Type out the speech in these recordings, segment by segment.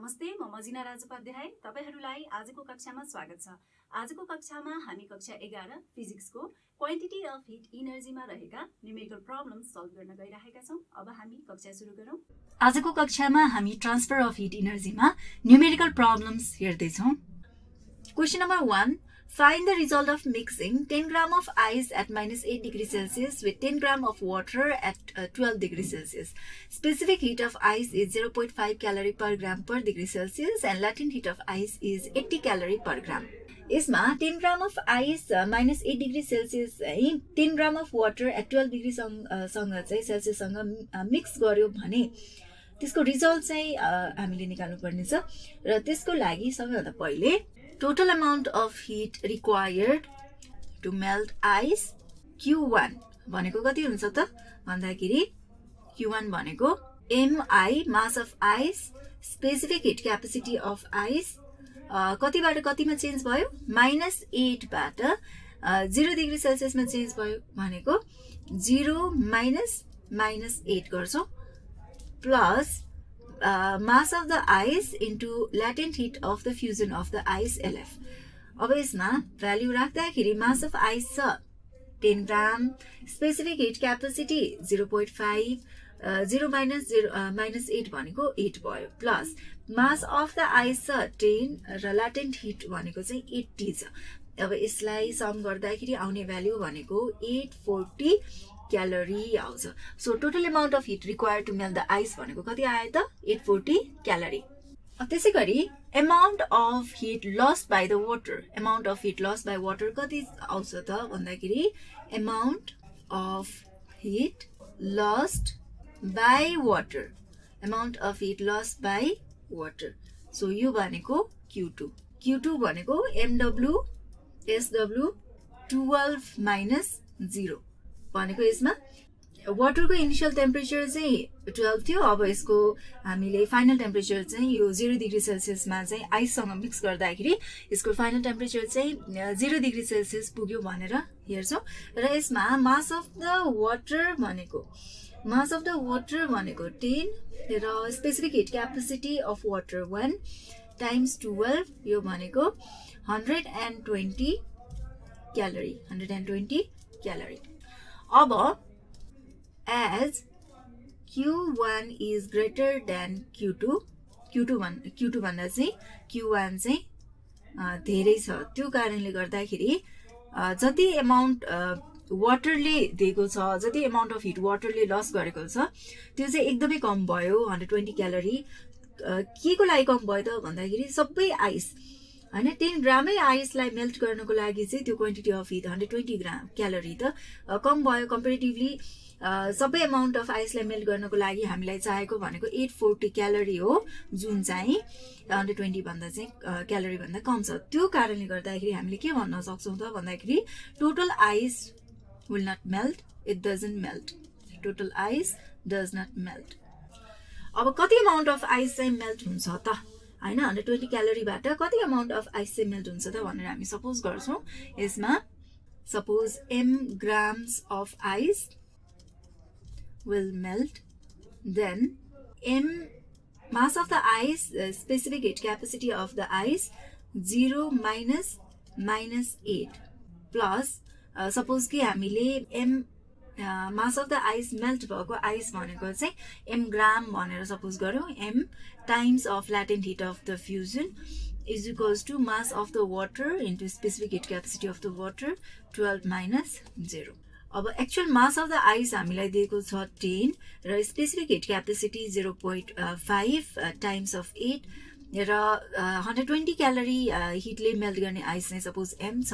नमस्ते, म मजिना राजोपाध्याय। तपाईहरुलाई आजको कक्षामा स्वागत छ। आजको कक्षामा हामी कक्षा 11 फिजिक्सको क्वान्टिटी अफ हिट इनर्जीमा रहेका न्यूमेरिकल प्रब्लम्स सल्भ गर्न गइरहेका छौं। अब हामी कक्षा सुरु गरौं। आजको कक्षामा हामी ट्रान्सफर अफ हिट इनर्जीमा न्यूमेरिकल प्रब्लम्स हेर्दै छौं। Question number 1, find the result of mixing 10 gram of ice at -8 degrees Celsius with 10 gram of water at 12 degrees Celsius. Specific heat of ice is 0.5 calorie per gram per degree Celsius and latent heat of ice is 80 calorie per gram. यसमा 10 gram of ice -8 degree Celsius है 10 gram of water at 12 degree सँग चाहिँ सेल्सियससँग mix गर्यो भने त्यसको result चाहिँ हामीले निकाल्नु पर्ने छ। र त्यसको लागि सबैभन्दा पहिले total amount of heat required to melt ice Q1 भनेको कति हुन्छ त भन्दाखेरि Q1 भनेको MI mass of ice specific heat capacity of ice कतिबाट कतिमा चेन्ज भयो -8 बाट 0 डिग्री सेल्सियसमा चेन्ज भयो भनेको 0 -8 गर्छौं plus mass of the ice into latent heat of the fusion of the ice LF. अब यसमा भ्यालु राख्दाखेरि mass of ice छ 10 ग्राम, specific heat capacity 0.5, 0 minus 8 भनेको 8 भयो plus mass of the ice छ 10 र latent heat भनेको चाहिँ 80 छ। अब यसलाई सम गर्दाखेरि आउने भ्यालु भनेको 840 क्यालोरी आउँछ। So total amount of heat required to melt the ice भनेको कति आयो त 840 क्यालोरी। त्यसैगरी amount of heat lost by the water, amount of heat lost by water कति आउँछ त भन्दाखेरि amount of heat lost by water, amount of heat lost by water. सो यो भनेको Q2 भनेको MW SW 12 minus 0 भनेको यसमा वाटरको इनिशियल टेम्परेचर चाहिँ 12 थियो। अब यसको हामीले फाइनल टेम्परेचर चाहिँ यो 0 डिग्री सेल्सियसमा चाहिँ आइससँग मिक्स गर्दाखेरि यसको फाइनल टेम्परेचर चाहिँ 0 डिग्री सेल्सियस पुग्यो भनेर हेर्छौं। र यसमा मास अफ द वाटर भनेको 10 र specific heat capacity of water 1 times 12 यो भनेको 120 क्यालोरी। अब as Q1 is greater than Q2 भन्दा चाहिँ Q1 चाहिँ धेरै छ। त्यो कारणले गर्दाखेरि जति अमाउन्ट वाटरले दिएको छ, जति अमाउन्ट अफ हिट वाटरले लस गरेको छ त्यो चाहिँ एकदमै कम भयो 120 क्यालोरी। के को लागि कम भयो त भन्दाखेरि सबै आइस हैन 10 ग्रामै आइसलाई मेल्ट गर्नको लागि चाहिँ त्यो क्वान्टिटी अफ हिट 120 क्यालोरी त कम भयो कम्पेरेटिभली। सबै अमाउन्ट अफ आइसलाई मेल्ट गर्नको लागि हामीलाई चाहिएको भनेको 840 क्यालोरी हो, जुन चाहिँ 120 भन्दा चाहिँ क्यालोरी भन्दा कम छ। त्यो कारणले गर्दाखेरि हामीले के भन्न सक्छौं त भन्दाखेरि total ice will not melt, it doesn't melt. Total ice does not melt. अब कति अमाउन्ट अफ आइस चाहिँ मेल्ट हुन्छ त हैन 120 क्यालोरीबाट कति अमाउन्ट अफ आइस चाहिँ मेल्ट हुन्छ त भनेर हामी सपोज गर्छौं। यसमा suppose m grams of ice will melt, then m mass of the ice, specific heat capacity of the ice 0 minus 8 plus suppose कि हामीले m mass of the ice melt भएको आइस भनेको चाहिँ m ग्राम भनेर suppose गरौँ। m times of latent heat of the fusion is equals to mass of the water into specific heat capacity of the water 12 minus 0। अब actual mass of the ice हामीलाई दिएको छ 10 र specific heat capacity 0.5 times of 8 र 120 calorie हिटले melt गर्ने ice चाहिँ suppose m छ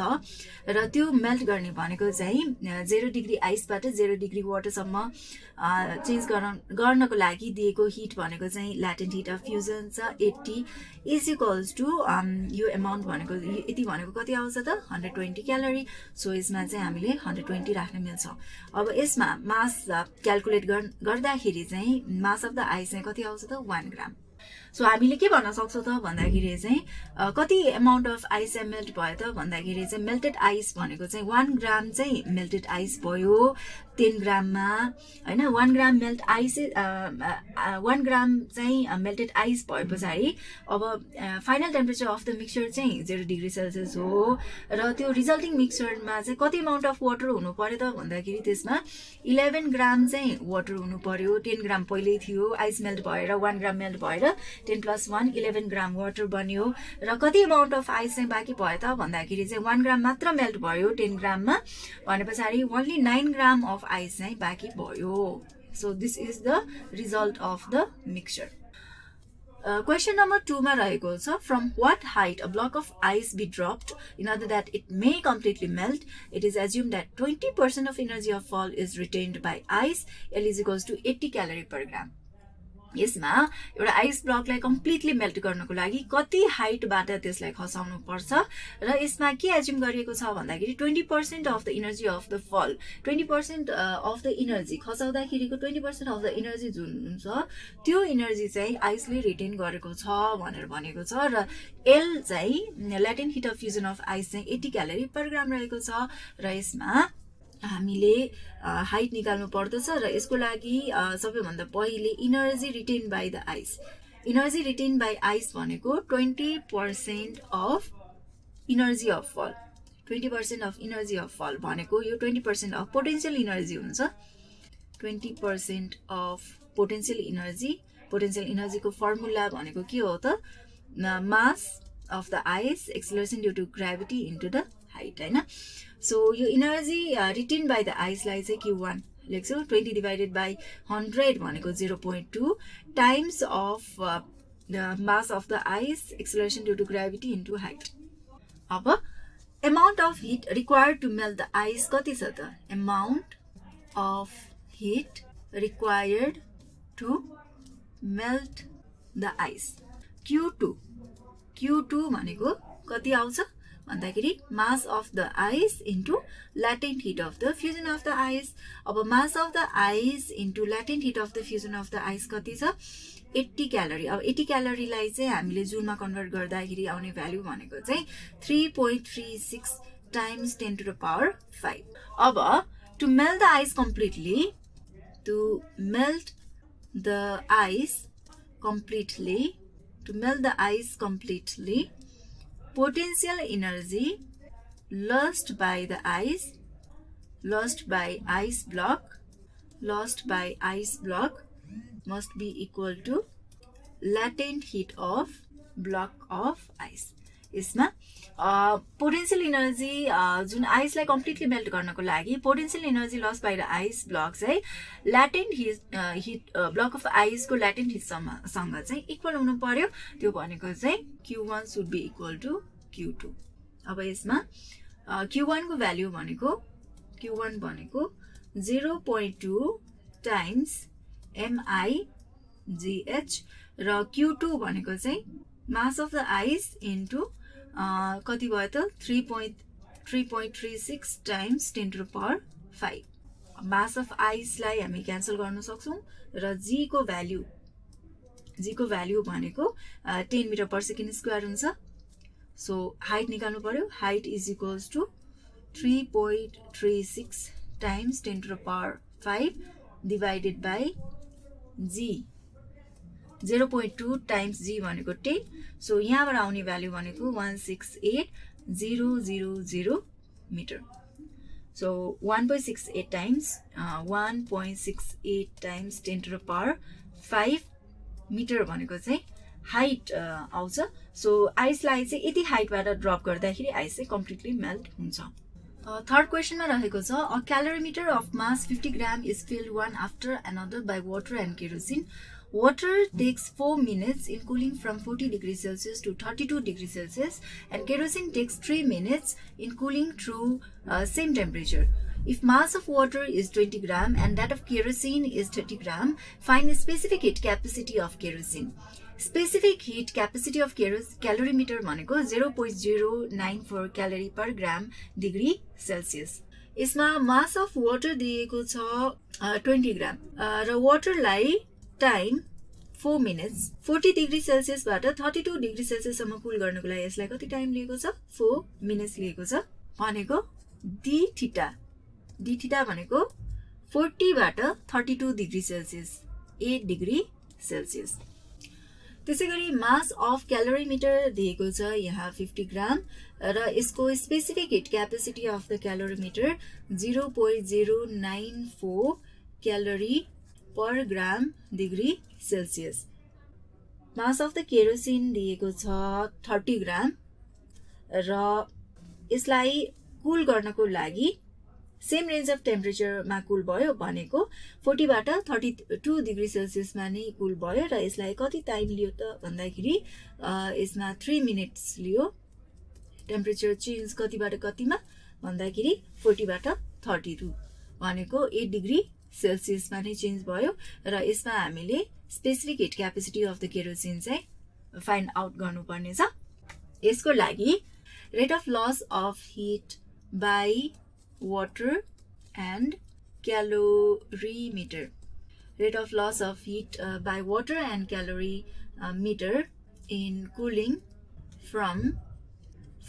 र त्यो मेल्ट गर्ने भनेको चाहिँ 0 डिग्री आइसबाट 0 डिग्री वाटरसम्म चेन्ज गर्नको लागि दिएको हिट भनेको चाहिँ ल्याटेन्ट हिट अफ फ्युजन छ 80 इज इक्वल्स टु यो अमाउन्ट भनेको यति भनेको कति आउँछ त 120 क्यालोरी। सो यसमा चाहिँ हामीले 120 राख्न मिल्छ। अब यसमा मास क्याल्कुलेट गर्दाखेरि चाहिँ मास अफ द आइस चाहिँ कति आउँछ त 1 ग्राम। सो हामीले के भन्न सक्छौं त भन्दाखेरि चाहिँ कति अमाउन्ट अफ आइस मेल्ट भयो त भन्दाखेरि चाहिँ मेल्टेड आइस भनेको चाहिँ 1 ग्राम चाहिँ मेल्टेड आइस भयो 10 ग्राममा हैन 1 ग्राम मेल्ट आइस 1 ग्राम चाहिँ मेल्टेड आइस भए पछाडि अब final temperature of the mixture चाहिँ 0 डिग्री सेल्सियस हो र त्यो रिजल्टिङ मिक्सचरमा चाहिँ कति अमाउन्ट अफ वाटर हुनु पर्यो त भन्दाखेरि त्यसमा 11 ग्राम चाहिँ वाटर हुनु पर्यो 10 ग्राम पहिल्यै थियो आइस मेल्ट भएर 1 ग्राम मेल्ट भएर 10 + 1 11 ग्राम वाटर बन्यो र कति अमाउन्ट अफ आइस चाहिँ बाँकी भयो त भन्दाखेरि चाहिँ 1 ग्राम मात्र मेल्ट भयो 10 ग्राममा भने पछाडि ओन्ली 9 ग्राम अफ आइस चाहिँ बाँकी भयो so this is the result of the mixture Question number 2 मा रहेको छ from what height a block of ice be dropped in order that it may completely melt it is assumed that 20% of energy of fall is retained by ice L is equals to 80 calorie per gram यसमा एउटा ice ब्लकलाई completely melt गर्नको लागि कति हाइटबाट त्यसलाई खसाउनु पर्छ र यसमा के एज्युम गरिएको छ भन्दाखेरि 20% of the energy of the fall 20% of the energy खसाउँदाखेरिको 20% अफ द एनर्जी जुन हुन्छ त्यो एनर्जी चाहिँ आइसले रिटेन गरेको छ भनेर भनेको छ र एल चाहिँ latent heat of fusion of ice चाहिँ 80 क्यालोरी पर ग्राम रहेको छ र यसमा हामीले हाइट निकाल्नु पर्दछ र यसको लागि सबैभन्दा पहिले energy retain by the ice energy retain by ice भनेको 20% अफ एनर्जी अफ फल 20% अफ एनर्जी अफ फल भनेको यो 20% अफ पोटेन्शियल एनर्जी हुन्छ 20% अफ पोटेन्शियल एनर्जीको फर्मुला भनेको के हो त mass of the ice acceleration due to gravity into the height हैन सो यो एनर्जी रिटेन बाइ द आइसलाई चाहिँ Q1 लेख्छौँ 20 डिभाइडेड बाइ 100 भनेको 0.2 times of the mass of the ice acceleration due to gravity into height अब amount of heat required to melt the ice कति छ त amount of heat required to melt the ice Q2 भनेको कति आउँछ भन्दाखेरि मास of the ice into latent heat of the fusion of the ice अब mass of the ice into latent heat of the fusion of the ice कति छ 80 calorie अब 80 क्यालोरीलाई चाहिँ हामीले जुलमा कन्भर्ट गर्दाखेरि आउने भ्यालु भनेको चाहिँ 3.36 टाइम्स 10 टु द पावर 5 अब to melt the ice completely potential energy lost by ice block must be equal to latent heat of block of ice यसमा पोटेन्शियल एनर्जी जुन आइसलाई कम्प्लिटली मेल्ट गर्नको लागि potential energy loss by the ice block चाहिँ latent heat block of आइसको latent हिटसँग चाहिँ equal हुनु पर्यो त्यो भनेको चाहिँ Q1 should be equal to Q2 अब यसमा Q1 को भ्यालु भनेको 0.2 टाइम्स MIGH र Q2 भनेको चाहिँ mass of the ice into कति भयो त 3.36 times 10 to the power 5 mass of आइसलाई हामी क्यान्सल गर्न सक्छौं र जी को भ्यालु भनेको 10 मिटर पर सेकेन्ड स्क्वायर हुन्छ सो हाइट निकाल्नु पर्यो height is equals to 3.36 times 10 to the power 5 divided by g 0.2 times g भनेको 10 सो यहाँबाट आउने भ्यालु भनेको 168,000 metre so 1.68 times 10 to the power 5 metre भनेको चाहिँ हाइट आउँछ सो आइसलाई चाहिँ यति हाइटबाट ड्रप गर्दाखेरि आइस चाहिँ कम्प्लिटली मेल्ट हुन्छ थर्ड क्वेशनमा रहेको छ a क्यालोरीमिटर of mass 50 gram is filled one after another by water and kerosene. Water takes 4 minutes in cooling from 40 degrees Celsius to 32 degrees Celsius and kerosene takes 3 minutes in cooling through same temperature. If mass of water is 20 gram and that of kerosene is 30 gram, find the specific heat capacity of kerosene. Specific heat capacity of calorimeter भनेको 0.094 calorie per gram degree Celsius. यसमा mass of water दिएको छ 20 ग्राम र वाटरलाई time 4 minutes 40 degree Celsius बाट 32 degree Celsius सम्म कुल गर्नको लागि यसलाई कति टाइम लिएको छ 4 मिनट्स लिएको छ भनेको डी थीटा भनेको 40 बाट 32 डिग्री सेल्सियस 8 डिग्री सेल्सियस। त्यसै गरी मास अफ क्यालोरीमिटर दिएको छ यहाँ 50 ग्राम र यसको specific heat capacity of the calorimeter 0.094 calorie per gram degree Celsius. Mass of the kerosene दिएको छ 30 ग्राम र यसलाई कुल गर्नको लागि सेम रेन्ज अफ टेम्परेचरमा कुल भयो भनेको 40 बाट 32 डिग्री सेल्सियसमा नै कुल भयो र यसलाई कति टाइम लियो त भन्दाखेरि यसमा 3 मिनट्स लियो। टेम्परेचर चेन्ज कतिबाट कतिमा भन्दाखेरि 40 बाट 32 भनेको 8 डिग्री सेल्सियसमा नै चेन्ज भयो र यसमा हामीले specific heat capacity of the kerosene चाहिँ फाइन्ड आउट गर्नुपर्ने छ। यसको लागि rate of loss of heat by water and calorimeter. Rate of loss of heat by water and calorimeter in cooling from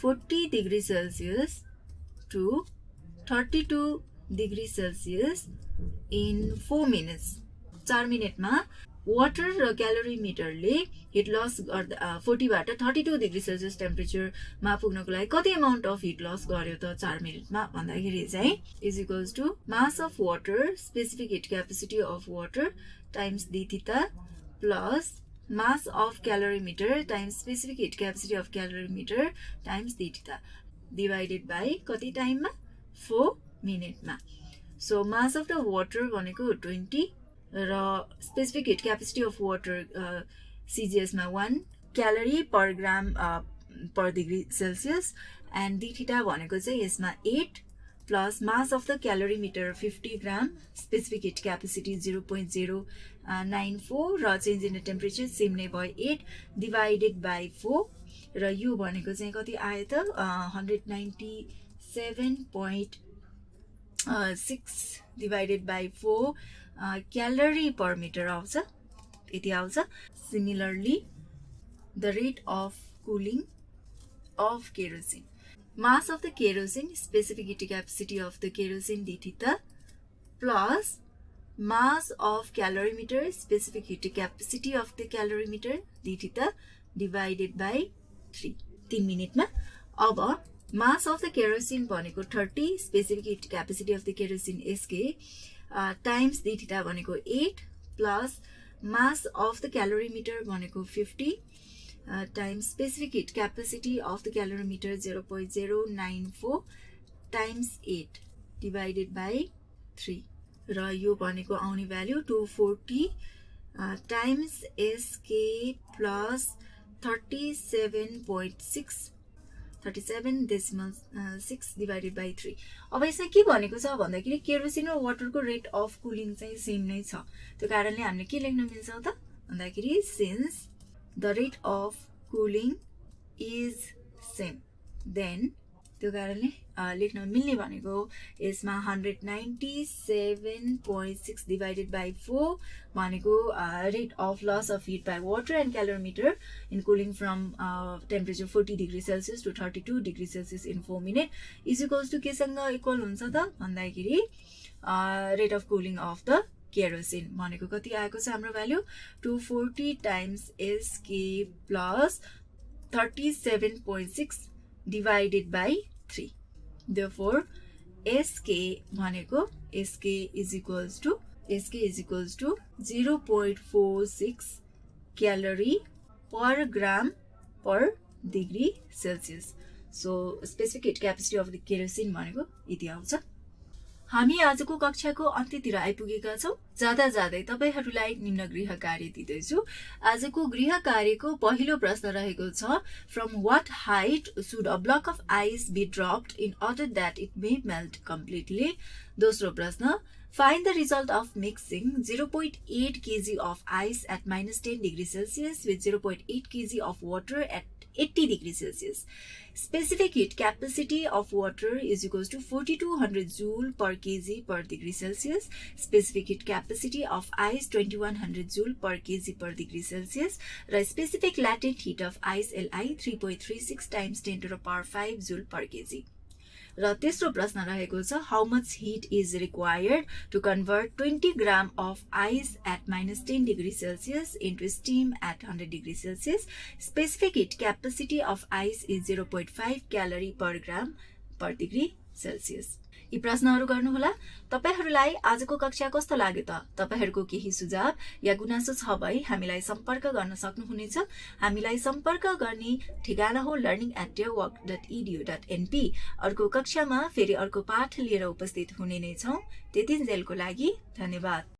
40 degrees Celsius to 32 degrees Celsius in 4 minutes. 4 मिनटमा water र क्यालोरीमिटरले hit loss गर्दा 40 बाट 32 degree Celsius टेम्परेचरमा पुग्नको लागि कति amount of hit loss गर्यो त 4 मिनटमा भन्दाखेरि चाहिँ is equals to mass of water specific heat capacity of water times d theta plus mass of calorimeter times specific heat capacity of calorimeter times d theta divided by कति टाइममा 4 मिनटमा। So mass of the water भनेको 20 र specific heat capacity of water CGS-मा 1 calorie per gram per degree Celsius and d theta भनेको चाहिँ यसमा 8 plus mass of the क्यालोरीमिटर 50 gram specific heat capacity 0.094 र change in the temperature same नै भयो 8 divided by 4 र यो भनेको चाहिँ कति आयो त 197.6 divided by 4 calorie per metre आउँछ यति आउँछ। Similarly the rate of cooling of kerosene mass of the kerosene specific heat capacity of the kerosene d theta plus mass of calorimeter specific heat capacity of the calorimeter d theta divided by 3 मिनटमा। अब mass of the kerosene भनेको 30 specific heat capacity of the kerosene SK times d theta भनेको 8 plus mass of the calorimeter भनेको 50 times specific heat capacity of the calorimeter 0.094 times 8 divided by 3 र यो भनेको आउने value 240 times SK plus 37.6 divided by 3। अब यसमा के भनेको छ भन्दाखेरि केरोसिन र वाटरको रेट अफ कुलिङ चाहिँ सेम नै छ। त्यो कारणले हामीले के लेख्न मिल्छ त भन्दाखेरि since the rate of cooling is same then त्यो कारणले लेख्न मिल्ने भनेको यसमा 197.6 डिवाइडेड बाई 4 भनेको rate of loss of heat by water and calorimeter in cooling from temperature 40 degree Celsius to 32 degree Celsius in 4 minute is equals to केसँग equal हुन्छ त भन्दाखेरि rate of cooling of the kerosene भनेको कति आएको छ हाम्रो value 240 times SK plus 37.6 divided by 3. Therefore, SK भनेको SK is equals to 0.46 calorie per gram per degree Celsius. So, specific heat capacity of the kerosene भनेको यति आउँछ। हामी आजको कक्षाको अन्त्यतिर आइपुगेका छौं। जाँदा जाँदै तपाईहरुलाई निम्न गृह कार्य दिदैछु। आजको गृह कार्यको पहिलो प्रश्न रहेको छ from what height should a block of ice be dropped in order that it may melt completely। दोस्रो प्रश्न find the result of mixing 0.8 kg of ice at -10 degrees Celsius with 0.8 kg of water at 80 degrees Celsius. Specific heat capacity of water is equals to 4200 joule per kg per degree Celsius. Specific heat capacity of ice 2100 joule per kg per degree Celsius. Specific latent heat of ice Li 3.36 times 10 to the power 5 joule per kg. र तेस्रो प्रश्न रहेको छ how much heat is required to convert 20 gram of ice at -10 degree Celsius into steam at 100 degree Celsius specific heat capacity of ice is 0.5 calorie per gram per degree Celsius. यी प्रश्नहरू गर्नुहोला। तपाईहरूलाई आजको कक्षा कस्तो लाग्यो त? तपाईहरूको केही सुझाव या गुनासो छ भए हामीलाई सम्पर्क गर्न सक्नुहुनेछ। हामीलाई सम्पर्क गर्ने ठेगाना हो learning@deerwalk.edu.np। अर्को कक्षामा फेरि अर्को पाठ लिएर उपस्थित हुने नै छौँ। त्यतिन्जेलको लागि धन्यवाद।